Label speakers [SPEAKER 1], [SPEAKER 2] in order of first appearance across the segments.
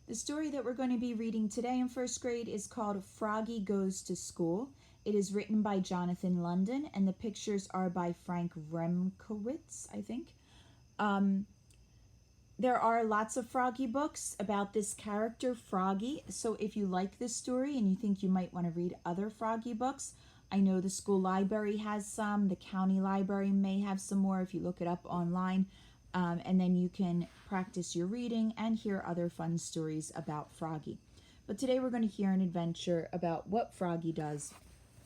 [SPEAKER 1] The story that we're going to be reading today in first grade is called Froggy Goes to School. It is written by Jonathan London, and the pictures are by Frank Remkowitz, I think. There are lots of Froggy books about this character, Froggy. So if you like this story and you think you might want to read other Froggy books, I know the school library has some. The county library may have some more if you look it up online. And then you can practice your reading and hear other fun stories about Froggy. But today we're going to hear an adventure about what Froggy does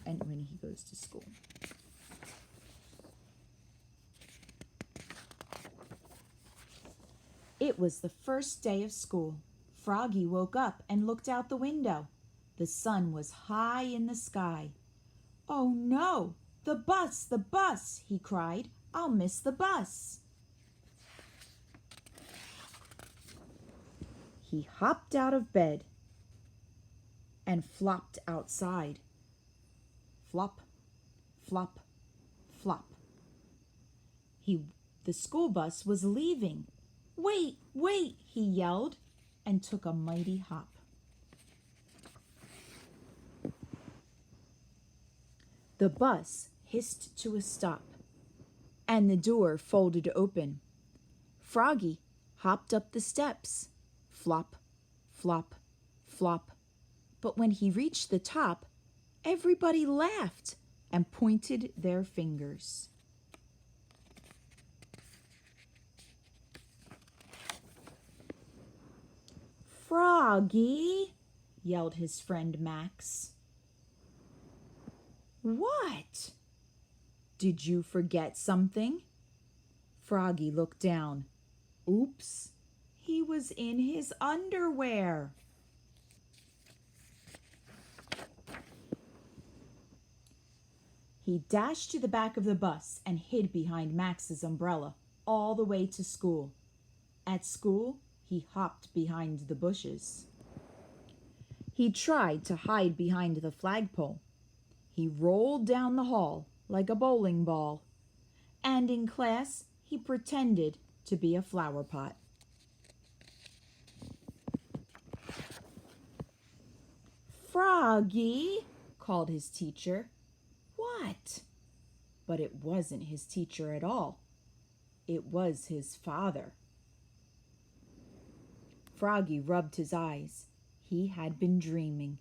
[SPEAKER 1] and when he goes to school. It was the first day of school. Froggy woke up and looked out the window. The sun was high in the sky. "Oh no! The bus!" he cried. "I'll miss the bus." He hopped out of bed and flopped outside. Flop, flop, flop. The school bus was leaving. "Wait, wait!" he yelled and took a mighty hop. The bus hissed to a stop, and the door folded open. Froggy hopped up the steps. Flop, flop, flop. But when he reached the top, everybody laughed and pointed their fingers. "Froggy!" yelled his friend Max. "What? Did you forget something?" Froggy looked down. Oops, he was in his underwear. He dashed to the back of the bus and hid behind Max's umbrella all the way to school. At school, he hopped behind the bushes. He tried to hide behind the flagpole. He rolled down the hall like a bowling ball. And in class, he pretended to be a flower pot. "Froggy!" called his teacher. "What?" But it wasn't his teacher at all. It was his father. Froggy rubbed his eyes. He had been dreaming.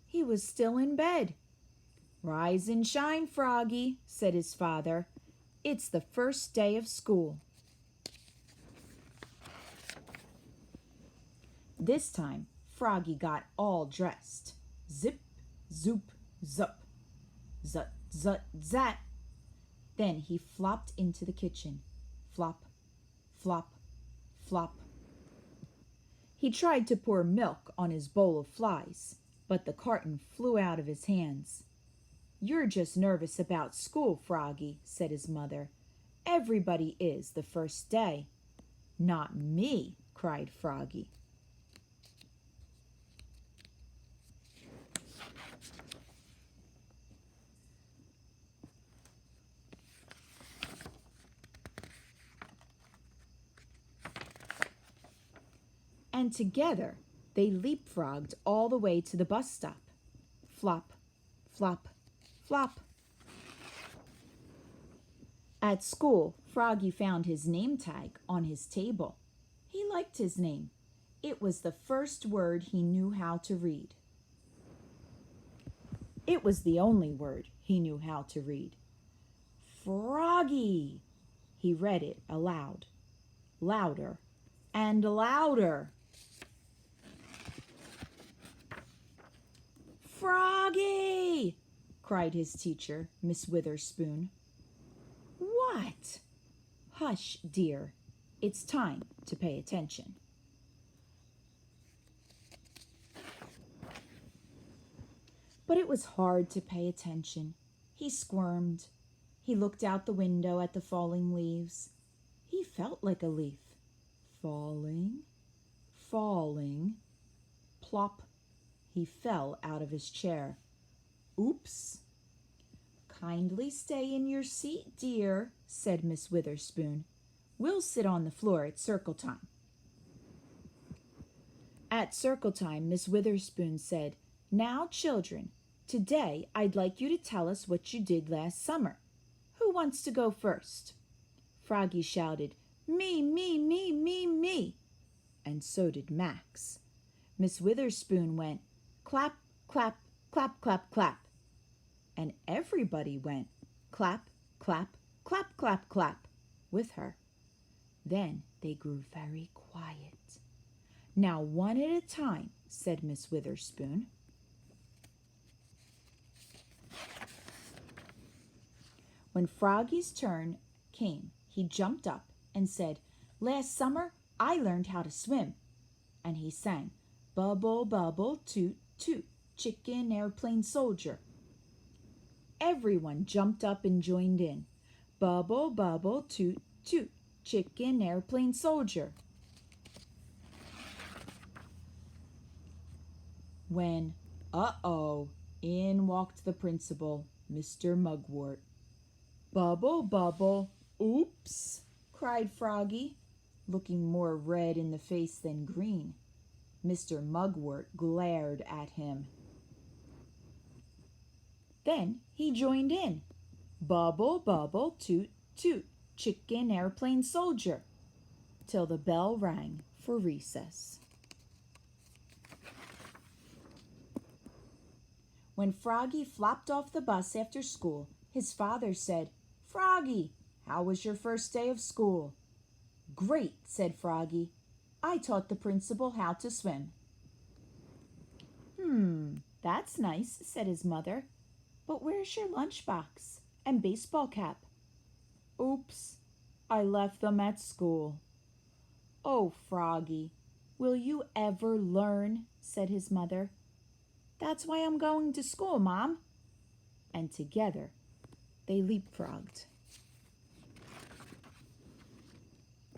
[SPEAKER 1] He was still in bed. "Rise and shine, Froggy," said his father. "It's the first day of school." This time, Froggy got all dressed. Zip, zoop, zup. Zut, zut, zat. Then he flopped into the kitchen. Flop, flop, flop. He tried to pour milk on his bowl of flies, but the carton flew out of his hands. "You're just nervous about school, Froggy," said his mother. "Everybody is the first day." "Not me," cried Froggy. And together they leapfrogged all the way to the bus stop. Flop, flop, flop. At school, Froggy found his name tag on his table. He liked his name. It was the first word he knew how to read. It was the only word he knew how to read. "Froggy!" He read it aloud, louder and louder. "Froggy!" cried his teacher, Miss Witherspoon. "What?" "Hush, dear. It's time to pay attention." But it was hard to pay attention. He squirmed. He looked out the window at the falling leaves. He felt like a leaf. Falling, falling. Plop. He fell out of his chair. Oops. "Kindly stay in your seat, dear," said Miss Witherspoon. "We'll sit on the floor at circle time." At circle time, Miss Witherspoon said, "Now, children, today I'd like you to tell us what you did last summer. Who wants to go first?" Froggy shouted, "Me, me, me, me, me." And so did Max. Miss Witherspoon went, "Clap, clap, clap, clap, clap." And everybody went, "Clap, clap, clap, clap, clap," with her. Then they grew very quiet. "Now, one at a time," said Miss Witherspoon. When Froggy's turn came, he jumped up and said, "Last summer I learned how to swim." And he sang, "Bubble, bubble, toot, toot, chicken airplane soldier." Everyone jumped up and joined in. "Bubble, bubble, toot, toot, chicken airplane soldier." When, uh-oh, in walked the principal, Mr. Mugwort. "Bubble, bubble, oops," cried Froggy, looking more red in the face than green. Mr. Mugwort glared at him. Then he joined in. "Bubble, bubble, toot, toot, chicken airplane soldier," till the bell rang for recess. When Froggy flopped off the bus after school, his father said, "Froggy, how was your first day of school?" "Great," said Froggy. "I taught the principal how to swim." That's nice," said his mother. "But where's your lunchbox and baseball cap?" "Oops, I left them at school." "Oh, Froggy, will you ever learn?" said his mother. "That's why I'm going to school, Mom." And together they leapfrogged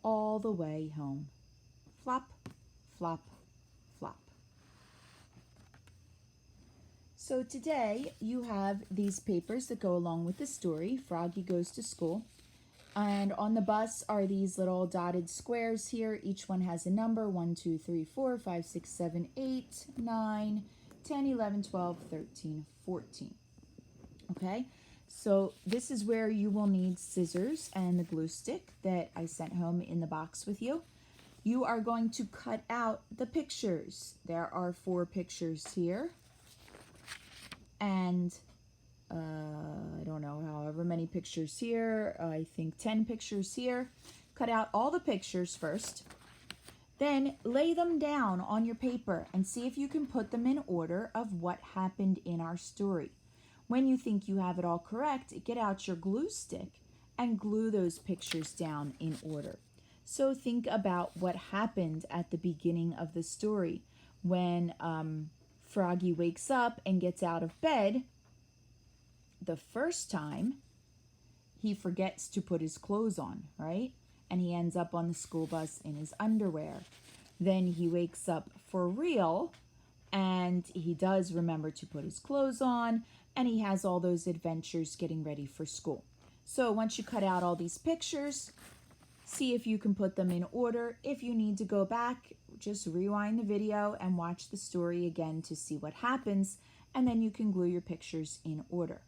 [SPEAKER 1] all the way home. Flop, flop, flop. So today you have these papers that go along with the story, Froggy Goes to School. And on the bus are these little dotted squares here. Each one has a number, 1, 2, 3, 4, 5, 6, 7, 8, 9, 10, 11, 12, 13, 14. Okay, so this is where you will need scissors and the glue stick that I sent home in the box with you. You are going to cut out the pictures. There are 4 pictures here. And I don't know, however many pictures here. I think 10 pictures here. Cut out all the pictures first. Then lay them down on your paper and see if you can put them in order of what happened in our story. When you think you have it all correct, get out your glue stick and glue those pictures down in order. So think about what happened at the beginning of the story when Froggy wakes up and gets out of bed. The first time, he forgets to put his clothes on, right? And he ends up on the school bus in his underwear. Then he wakes up for real, and he does remember to put his clothes on, and he has all those adventures getting ready for school. So once you cut out all these pictures, see if you can put them in order. If you need to go back, just rewind the video and watch the story again to see what happens, and then you can glue your pictures in order.